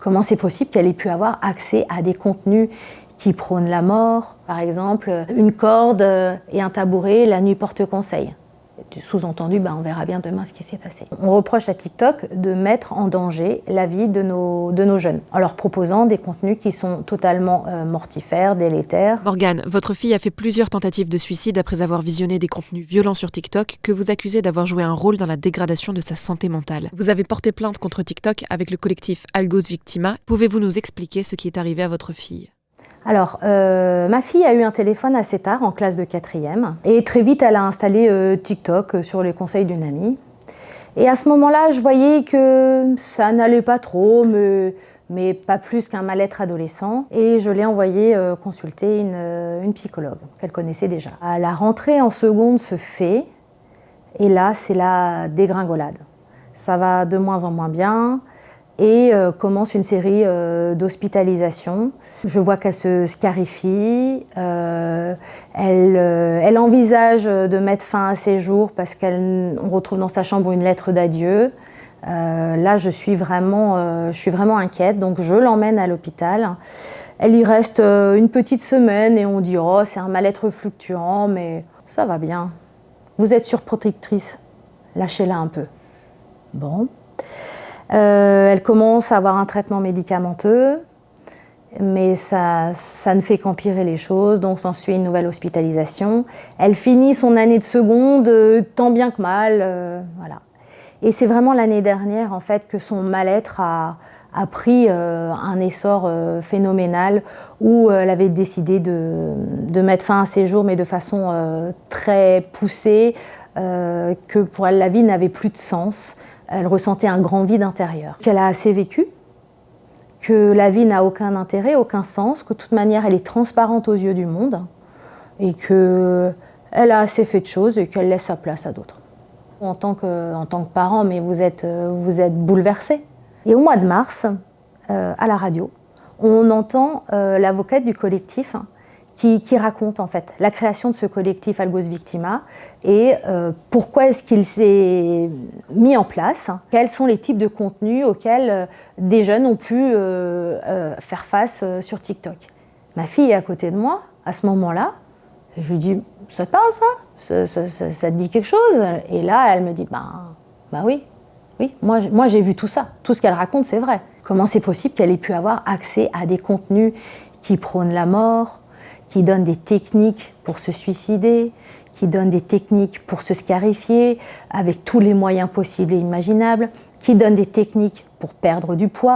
Comment c'est possible qu'elle ait pu avoir accès à des contenus qui prônent la mort, par exemple une corde et un tabouret, la nuit porte conseil. Sous-entendu, on verra bien demain ce qui s'est passé. On reproche à TikTok de mettre en danger la vie de nos jeunes, en leur proposant des contenus qui sont totalement mortifères, délétères. Morgane, votre fille a fait plusieurs tentatives de suicide après avoir visionné des contenus violents sur TikTok que vous accusez d'avoir joué un rôle dans la dégradation de sa santé mentale. Vous avez porté plainte contre TikTok avec le collectif Algos Victima. Pouvez-vous nous expliquer ce qui est arrivé à votre fille ? Alors, ma fille a eu un téléphone assez tard, en classe de 4e, et très vite, elle a installé TikTok sur les conseils d'une amie. Et à ce moment-là, je voyais que ça n'allait pas trop, mais pas plus qu'un mal-être adolescent. Et je l'ai envoyée consulter une psychologue qu'elle connaissait déjà. La rentrée en seconde se fait, et là, c'est la dégringolade. Ça va de moins en moins bien. Et commence une série d'hospitalisations. Je vois qu'elle se scarifie, elle envisage de mettre fin à ses jours parce qu'on retrouve dans sa chambre une lettre d'adieu. Là, je suis vraiment inquiète, donc je l'emmène à l'hôpital. Elle y reste une petite semaine et on dit « Oh, c'est un mal-être fluctuant, mais ça va bien. Vous êtes surprotectrice, lâchez-la un peu. » Bon. Elle commence à avoir un traitement médicamenteux, mais ça ne fait qu'empirer les choses, donc s'ensuit une nouvelle hospitalisation. Elle finit son année de seconde tant bien que mal, voilà. Et c'est vraiment l'année dernière en fait que son mal-être a pris un essor phénoménal où elle avait décidé de mettre fin à ses jours, mais de façon très poussée, que pour elle la vie n'avait plus de sens. Elle ressentait un grand vide intérieur, qu'elle a assez vécu, que la vie n'a aucun intérêt, aucun sens, que de toute manière elle est transparente aux yeux du monde et qu'elle a assez fait de choses et qu'elle laisse sa place à d'autres. En tant que parent, mais vous êtes bouleversés. Et au mois de mars, à la radio, on entend l'avocate du collectif qui raconte en fait la création de ce collectif Algos Victima et pourquoi est-ce qu'il s'est mis en place, quels sont les types de contenus auxquels des jeunes ont pu faire face sur TikTok. Ma fille est à côté de moi à ce moment-là, et je lui dis « ça te parle ça te dit quelque chose ?» Et là elle me dit « oui, moi j'ai vu tout ça, tout ce qu'elle raconte c'est vrai. » Comment c'est possible qu'elle ait pu avoir accès à des contenus qui prônent la mort, qui donnent des techniques pour se suicider, qui donnent des techniques pour se scarifier avec tous les moyens possibles et imaginables, qui donnent des techniques pour perdre du poids.